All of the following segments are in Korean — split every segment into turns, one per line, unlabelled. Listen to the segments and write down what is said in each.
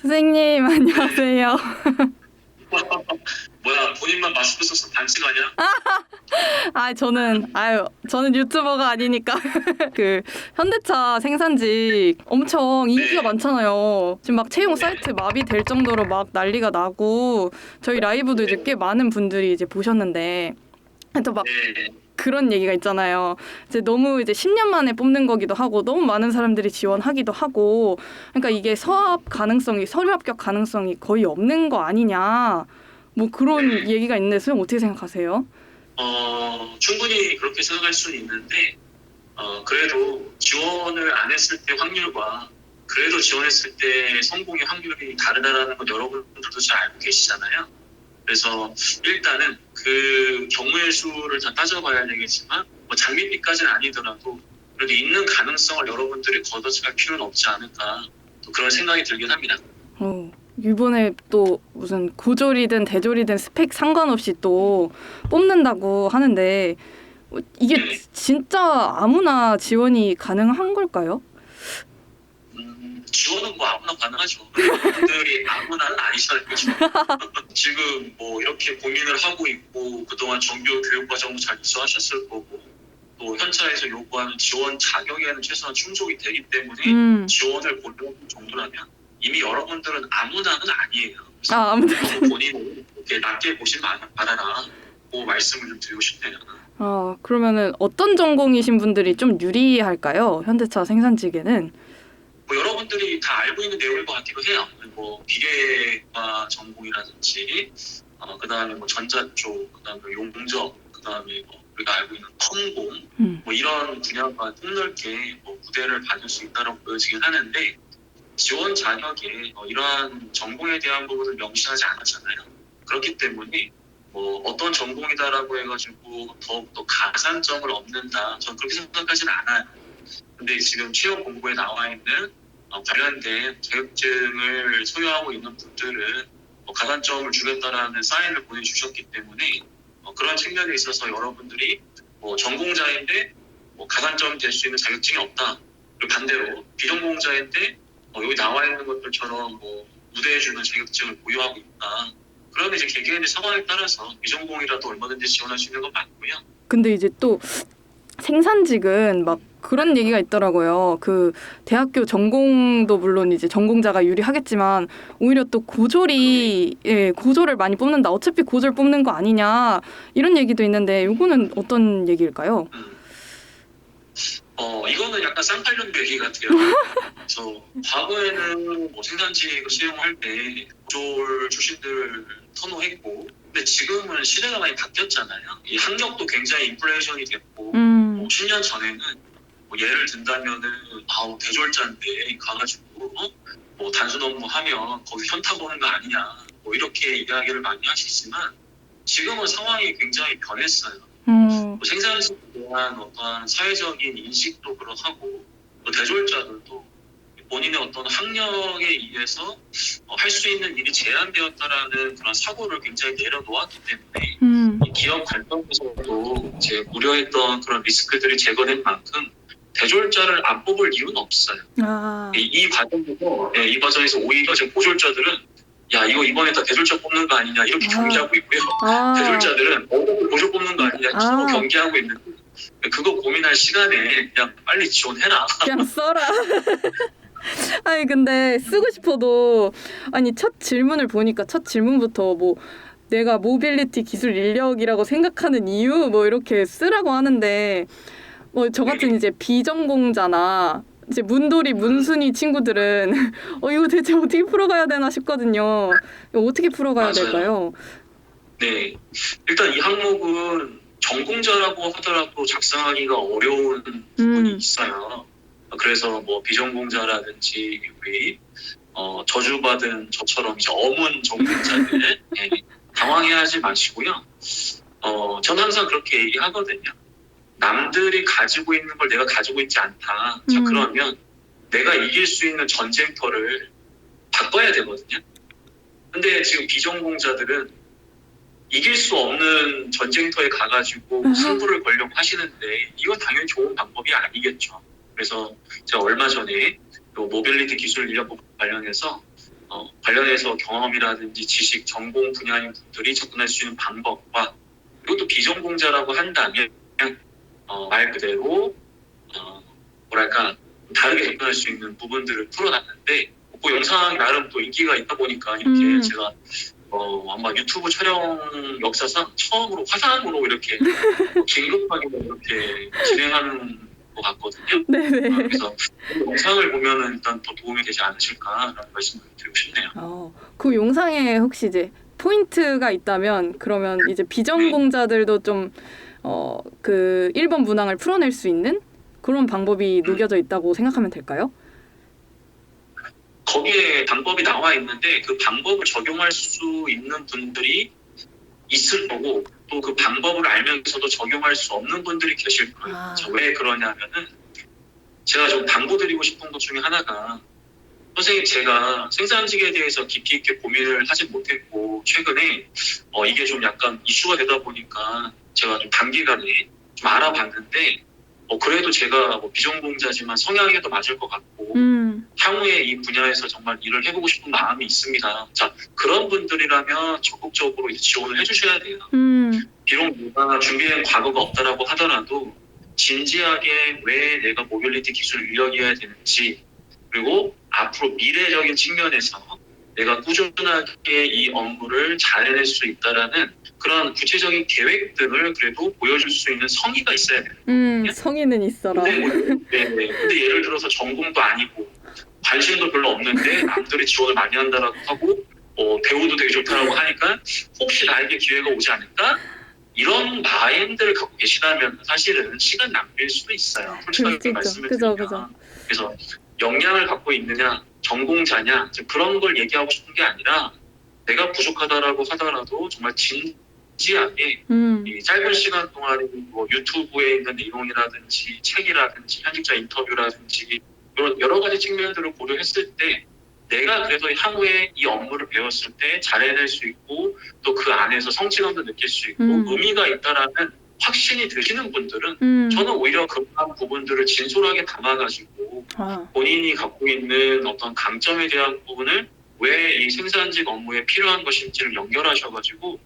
선생님, 안녕하세요.
뭐야, 본인만 마스크 써서 반칙 아니야?
저는 유튜버가 아니니까. 그, 현대차 생산직 엄청 인기가
네,
많잖아요. 지금 막 채용
네,
사이트 마비될 정도로 막 난리가 나고, 저희 라이브도 이제 꽤 많은 분들이 이제 보셨는데, 또 막
네,
그런 얘기가 있잖아요. 이제 너무 이제 10년 만에 뽑는 거기도 하고, 너무 많은 사람들이 지원하기도 하고, 그러니까 이게 서류 합격 가능성이 거의 없는 거 아니냐. 뭐 그런
네.
얘기가 있는데, 선생님 어떻게 생각하세요?
충분히 그렇게 생각할 수는 있는데, 그래도 지원을 안 했을 때 확률과 그래도 지원했을 때 성공의 확률이 다르다라는 건 여러분들도 잘 알고 계시잖아요. 그래서 일단은 그 경우의 수를 다 따져봐야 되겠지만, 뭐 장밋빛까지는 아니더라도 그래도 있는 가능성을 여러분들이 걷어차갈 필요는 없지 않을까, 또 그런 생각이 들긴 합니다.
이번에 또 무슨 고졸이든 대졸이든 스펙 상관없이 또 뽑는다고 하는데, 이게
네.
진짜 아무나 지원이 가능한 걸까요?
지원은 뭐 아무나 가능하죠. 여러분들이 아무나는 아니잖아요. 그죠? 지금 뭐 이렇게 고민을 하고 있고 그동안 정규 교육과정도 잘 이수하셨을 거고 또 현차에서 요구하는 지원 자격에는 최소한 충족이 되기 때문에 지원을 고려할 정도라면 이미 여러분들은 아무나는 아니에요. 그래서
아무튼.
본인을 이렇게 낮게 보지 말아라고 말씀을 좀 드리고 싶네요.
그러면은 어떤 전공이신 분들이 좀 유리할까요? 현대차 생산직에는?
뭐 여러분들이 다 알고 있는 내용일 것 같기도 해요. 뭐 기계과 전공이라든지, 그다음에 뭐 전자 쪽, 그다음에 용접, 그다음에 뭐 우리가 알고 있는 컴공, 뭐 이런 분야가 폭넓게 뭐 무대를 받을 수 있다고 보여지긴 하는데 지원 자격에 이러한 전공에 대한 부분을 명시하지 않았잖아요. 그렇기 때문에 뭐 어떤 전공이다라고 해가지고 더욱더 가산점을 얻는다, 저는 그렇게 생각하지는 않아요. 근데 지금 취업 공고에 나와 있는 관련된 자격증을 소유하고 있는 분들은 가산점을 주겠다라는 사인을 보내주셨기 때문에 그런 측면에 있어서 여러분들이 뭐 전공자인데 가산점 될 수 있는 자격증이 없다. 그리고 반대로 비전공자인데 여기 나와 있는 것들처럼 뭐 우대해주는 자격증을 보유하고 있다. 그러면 이제 개개인의 상황에 따라서 비전공이라도 얼마든지 지원할 수 있는 건 맞고요.
근데 이제 또 생산직은 막 그런 얘기가 있더라고요. 그 대학교 전공도 물론 이제 전공자가 유리하겠지만 오히려 또 고졸을 많이 뽑는다. 어차피 고졸 뽑는 거 아니냐. 이런 얘기도 있는데 요거는 어떤 얘기일까요?
이거는 약간 쌍팔년 얘기 같아요. 그래서 과거에는 뭐 생산직을 채용할 때 고졸 출신들 선호했고, 근데 지금은 시대가 많이 바뀌었잖아요. 이 학력도 굉장히 인플레이션이 됐고, 10년 전에는 뭐 예를 든다면은 대졸자인데 가가지고 뭐 단순 업무하면 거기 현타 보는 거 아니냐, 뭐 이렇게 이야기를 많이 하시지만 지금은 상황이 굉장히 변했어요. 뭐 생산직에 대한 어떠한 사회적인 인식도 그렇고 또 대졸자들도 본인의 어떤 학력에 의해서 할 수 있는 일이 제한되었다라는 그런 사고를 굉장히 내려놓았기 때문에 이 기업 관점에서도 이제 우려했던 그런 리스크들이 제거된 만큼 대졸자를 안 뽑을 이유는 없어요. 이 과정에서 오히려 지금 고졸자들은 야, 이거 이번에 다 대졸자 뽑는 거 아니냐 이렇게 경계하고 있고요. 대졸자들은 고졸 뽑는 거 아니냐 서로 경계하고 있는데 그거 고민할 시간에 그냥 빨리 지원해라.
그냥 써라. 아니 근데 쓰고 싶어도 첫 질문을 보니까 첫 질문부터 뭐 내가 모빌리티 기술 인력이라고 생각하는 이유 뭐 이렇게 쓰라고 하는데 뭐 저 같은 이제 비전공자나 이제 문순이 친구들은 이거 대체 어떻게 풀어가야 되나 싶거든요. 이거 어떻게 풀어가야
맞아요.
될까요?
네, 일단 이 항목은 전공자라고 하더라도 작성하기가 어려운 부분이 있어요. 그래서 뭐 비전공자라든지 우리 저주받은 저처럼 이제 어문 전공자들 당황해하지 마시고요. 저는 항상 그렇게 얘기하거든요. 남들이 가지고 있는 걸 내가 가지고 있지 않다. 자, 그러면 내가 이길 수 있는 전쟁터를 바꿔야 되거든요. 근데 지금 비전공자들은 이길 수 없는 전쟁터에 가가지고 승부를 걸려고 하시는데 이건 당연히 좋은 방법이 아니겠죠. 그래서 제가 얼마 전에 모빌리티 기술 인력 관련해서 관련해서 경험이라든지 지식, 전공 분야인 분들이 접근할 수 있는 방법과 그리고 또 비전공자라고 한다면 말 그대로 뭐랄까 다르게 접근할 수 있는 부분들을 풀어놨는데 그 영상이 나름 또 인기가 있다 보니까 이렇게 제가 아마 유튜브 촬영 역사상 처음으로 화상으로 이렇게 긴급하게 이렇게 진행하는 것 같거든요.
네네.
그래서 그 영상을 보면은 일단 더 도움이 되지 않으실까라는 말씀을 드리고 싶네요.
그 영상에 혹시 이제 포인트가 있다면 그러면 이제 비전공자들도 좀 그 1번 문항을 풀어낼 수 있는 그런 방법이 녹여져 있다고 생각하면 될까요?
거기에 방법이 나와 있는데 그 방법을 적용할 수 있는 분들이 있을 거고 또 그 방법을 알면서도 적용할 수 없는 분들이 계실 거예요. 왜 그러냐면은 제가 좀 당부드리고 싶은 것 중에 하나가 선생님 제가 생산직에 대해서 깊이 있게 고민을 하지 못했고 최근에 이게 좀 약간 이슈가 되다 보니까 제가 좀 단기간에 좀 알아봤는데 그래도 제가 비전공자지만 성향에도 맞을 것 같고 향후에 이 분야에서 정말 일을 해보고 싶은 마음이 있습니다. 자, 그런 분들이라면 적극적으로 이제 지원을 해주셔야 돼요. 비록 내가 준비된 과거가 없다라고 하더라도 진지하게 왜 내가 모빌리티 기술을 이어가야 되는지 그리고 앞으로 미래적인 측면에서 내가 꾸준하게 이 업무를 잘 해낼 수 있다라는 그런 구체적인 계획들을 그래도 보여줄 수 있는 성의가 있어야 돼요.
성의는 있어라.
근데 예를 들어서 전공도 아니고 관심도 별로 없는데 남들이 지원을 많이 한다라고 하고 배우도 되게 좋다라고 하니까 혹시 나에게 기회가 오지 않을까? 이런 마인드를 갖고 계시다면 사실은 시간 낭비일 수도 있어요. 솔직하게 말씀을 드리면. 그래서 역량을 갖고 있느냐, 전공자냐 그런 걸 얘기하고 싶은 게 아니라 내가 부족하다라고 하더라도 정말 진지하게 이 짧은 시간 동안에 유튜브에 있는 내용이라든지 책이라든지 현직자 인터뷰라든지 이런 여러 가지 측면들을 고려했을 때 내가 그래도 향후에 이 업무를 배웠을 때 잘해낼 수 있고 또 그 안에서 성취감도 느낄 수 있고 의미가 있다라는 확신이 드시는 분들은 저는 오히려 그런 부분들을 진솔하게 담아가지고 본인이 갖고 있는 어떤 강점에 대한 부분을 왜 이 생산직 업무에 필요한 것인지를 연결하셔가지고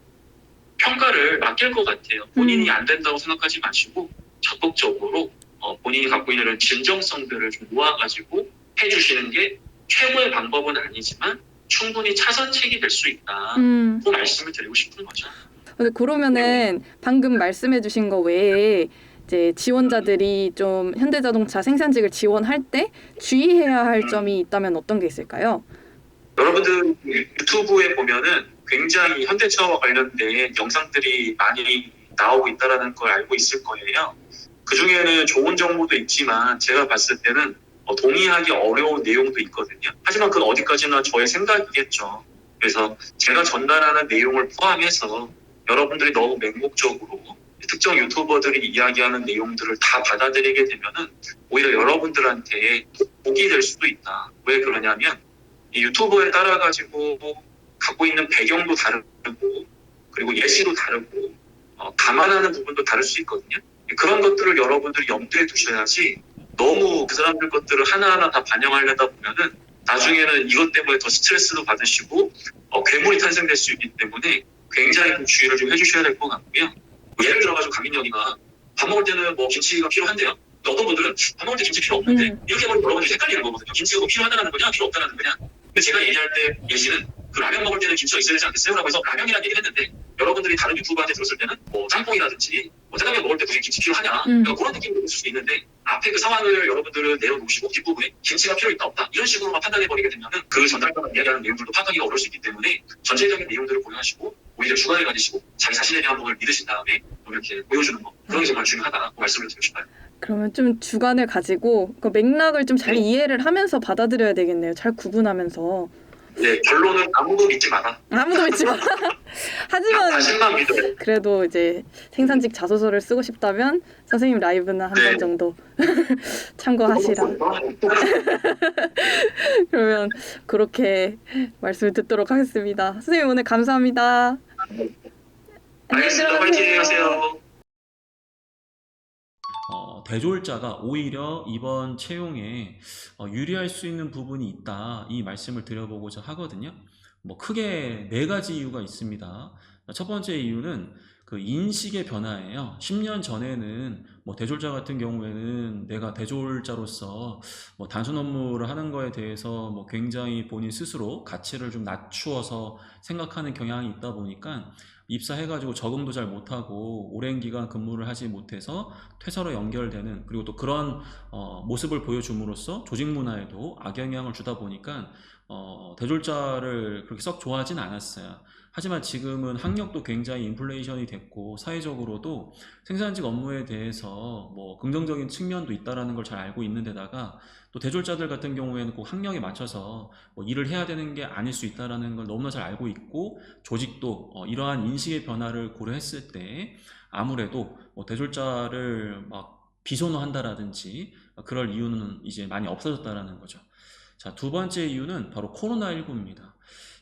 평가를 맡길 것 같아요. 본인이 안 된다고 생각하지 마시고 적극적으로 본인이 갖고 있는 이런 진정성들을 좀 모아가지고 해주시는 게 최고의 방법은 아니지만 충분히 차선책이 될 수 있다. 그 말씀을 드리고 싶은 거죠.
근데 그러면은 방금 말씀해주신 거 외에 이제 지원자들이 좀 현대자동차 생산직을 지원할 때 주의해야 할 점이 있다면 어떤 게 있을까요?
여러분들 유튜브에 보면은 굉장히 현대차와 관련된 영상들이 많이 나오고 있다는 걸 알고 있을 거예요. 그 중에는 좋은 정보도 있지만 제가 봤을 때는 동의하기 어려운 내용도 있거든요. 하지만 그건 어디까지나 저의 생각이겠죠. 그래서 제가 전달하는 내용을 포함해서 여러분들이 너무 맹목적으로 특정 유튜버들이 이야기하는 내용들을 다 받아들이게 되면은 오히려 여러분들한테 독이 될 수도 있다. 왜 그러냐면 이 유튜버에 따라 가지고 갖고 있는 배경도 다르고 그리고 예시도 다르고 감안하는 부분도 다를 수 있거든요. 그런 것들을 여러분들이 염두에 두셔야지 너무 그 사람들 것들을 하나하나 다 반영하려다 보면은 나중에는 이것 때문에 더 스트레스도 받으시고 괴물이 탄생될 수 있기 때문에 굉장히 좀 주의를 좀 해주셔야 될 것 같고요. 예를 들어가지고 강민영이가 밥 먹을 때는 김치가 필요한데요. 어떤 분들은 밥 먹을 때 김치 필요 없는데 이렇게 해버리면 여러분들이 헷갈리는 거거든요. 김치가 필요하다는 거냐 필요 없다는 거냐. 근데 제가 얘기할 때 예시는 그 라면 먹을 때는 김치가 있어야 되지 않겠어요? 라고 해서 라면이라는 얘기를 했는데 여러분들이 다른 유튜버한테 들었을 때는 짬뽕이라든지 짜장면 먹을 때 굳이 김치 필요하냐 그러니까 그런 느낌이 들 수 있는데 앞에 그 상황을 여러분들은 내려놓으시고 뒷부분에 김치가 필요 있다 없다 이런 식으로만 판단해버리게 되면은 그 전달자가 이야기하는 내용들도 파악하기가 어려울 수 있기 때문에 전체적인 내용들을 고려하시고 오히려 주관을 가지시고 자기 자신에 대한 부분을 믿으신 다음에 이렇게 보여주는 거 그런 게 정말 중요하다고 말씀을 드리고 싶어요.
그러면 좀 주관을 가지고 그 맥락을 좀 잘 이해를 하면서 받아들여야 되겠네요. 잘 구분하면서.
네, 결론은 아무도 믿지 마라.
아무도 믿지 마라. 하지만
자신만 믿어요.
그래도 이제 생산직 자소서를 쓰고 싶다면 선생님 라이브는 한 번 정도 참고하시라. 그러면 그렇게 말씀을 듣도록 하겠습니다. 선생님 오늘 감사합니다.
알겠습니다. 파이팅 하세요.
대졸자가 오히려 이번 채용에 유리할 수 있는 부분이 있다, 이 말씀을 드려보고자 하거든요. 뭐 크게 네 가지 이유가 있습니다. 첫 번째 이유는 그 인식의 변화예요. 10년 전에는 뭐 대졸자 같은 경우에는 내가 대졸자로서 뭐 단순 업무를 하는 거에 대해서 뭐 굉장히 본인 스스로 가치를 좀 낮추어서 생각하는 경향이 있다 보니까 입사해가지고 적응도 잘 못하고 오랜 기간 근무를 하지 못해서 퇴사로 연결되는, 그리고 또 그런 모습을 보여줌으로써 조직 문화에도 악영향을 주다 보니까 대졸자를 그렇게 썩 좋아하진 않았어요. 하지만 지금은 학력도 굉장히 인플레이션이 됐고 사회적으로도 생산직 업무에 대해서 뭐 긍정적인 측면도 있다라는 걸 잘 알고 있는 데다가 또 대졸자들 같은 경우에는 꼭 학력에 맞춰서 뭐 일을 해야 되는 게 아닐 수 있다라는 걸 너무나 잘 알고 있고, 조직도 이러한 인식의 변화를 고려했을 때 아무래도 뭐 대졸자를 막 비선호한다라든지 그럴 이유는 이제 많이 없어졌다라는 거죠. 자, 두 번째 이유는 바로 코로나19입니다.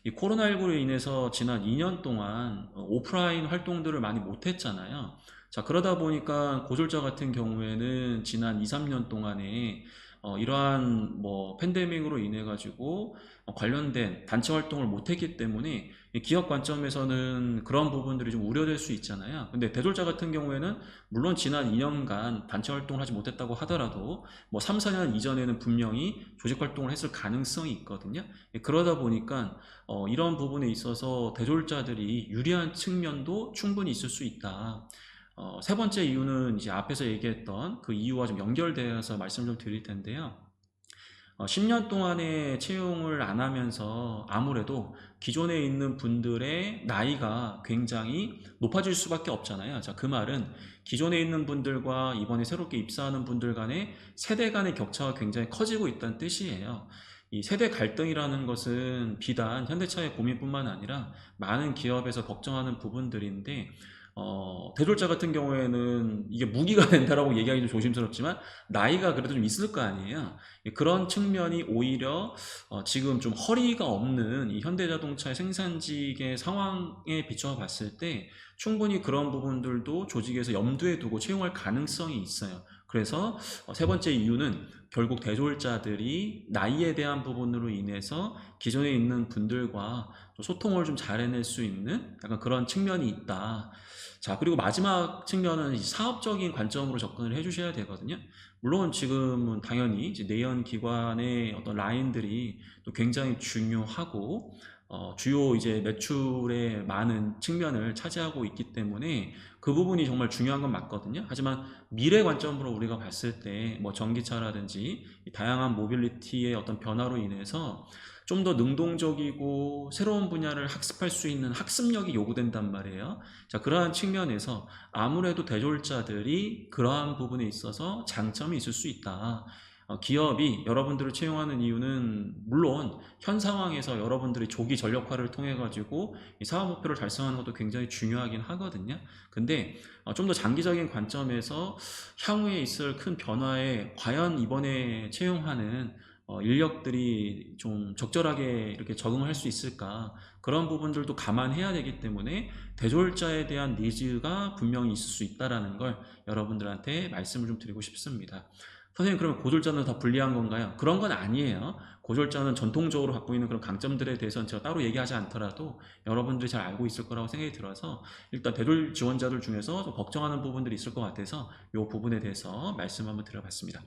이 코로나19로 인해서 지난 2년 동안 오프라인 활동들을 많이 못했잖아요. 자, 그러다 보니까 고졸자 같은 경우에는 지난 2, 3년 동안에 이러한 뭐 팬데믹으로 인해 가지고 관련된 단체 활동을 못했기 때문에 이 기업 관점에서는 그런 부분들이 좀 우려될 수 있잖아요. 근데 대졸자 같은 경우에는 물론 지난 2년간 단체 활동을 하지 못했다고 하더라도 뭐 3, 4년 이전에는 분명히 조직 활동을 했을 가능성이 있거든요. 그러다 보니까 이런 부분에 있어서 대졸자들이 유리한 측면도 충분히 있을 수 있다. 세 번째 이유는 이제 앞에서 얘기했던 그 이유와 좀 연결되어서 말씀을 좀 드릴 텐데요. 10년 동안의 채용을 안 하면서 아무래도 기존에 있는 분들의 나이가 굉장히 높아질 수밖에 없잖아요. 자, 그 말은 기존에 있는 분들과 이번에 새롭게 입사하는 분들 간의 세대 간의 격차가 굉장히 커지고 있다는 뜻이에요. 이 세대 갈등이라는 것은 비단 현대차의 고민뿐만 아니라 많은 기업에서 걱정하는 부분들인데, 대졸자 같은 경우에는 이게 무기가 된다라고 얘기하기 좀 조심스럽지만 나이가 그래도 좀 있을 거 아니에요. 그런 측면이 오히려 지금 좀 허리가 없는 이 현대자동차의 생산직의 상황에 비춰 봤을 때 충분히 그런 부분들도 조직에서 염두에 두고 채용할 가능성이 있어요. 그래서 세 번째 이유는 결국 대졸자들이 나이에 대한 부분으로 인해서 기존에 있는 분들과 소통을 좀 잘 해낼 수 있는 약간 그런 측면이 있다. 자, 그리고 마지막 측면은 사업적인 관점으로 접근을 해주셔야 되거든요. 물론 지금은 당연히 이제 내연 기관의 어떤 라인들이 또 굉장히 중요하고 주요 이제 매출의 많은 측면을 차지하고 있기 때문에 그 부분이 정말 중요한 건 맞거든요. 하지만 미래 관점으로 우리가 봤을 때 뭐 전기차라든지 다양한 모빌리티의 어떤 변화로 인해서 좀 더 능동적이고 새로운 분야를 학습할 수 있는 학습력이 요구된단 말이에요. 자, 그러한 측면에서 아무래도 대졸자들이 그러한 부분에 있어서 장점이 있을 수 있다. 기업이 여러분들을 채용하는 이유는 물론 현 상황에서 여러분들이 조기 전력화를 통해 가지고 이 사업 목표를 달성하는 것도 굉장히 중요하긴 하거든요. 근데 좀 더 장기적인 관점에서 향후에 있을 큰 변화에 과연 이번에 채용하는 인력들이 좀 적절하게 이렇게 적응할 수 있을까, 그런 부분들도 감안해야 되기 때문에 대졸자에 대한 니즈가 분명히 있을 수 있다는 걸 여러분들한테 말씀을 좀 드리고 싶습니다. 선생님, 그러면 고졸자는 다 불리한 건가요? 그런 건 아니에요. 고졸자는 전통적으로 갖고 있는 그런 강점들에 대해서는 제가 따로 얘기하지 않더라도 여러분들이 잘 알고 있을 거라고 생각이 들어서 일단 대졸 지원자들 중에서 좀 걱정하는 부분들이 있을 것 같아서 이 부분에 대해서 말씀 한번 드려봤습니다.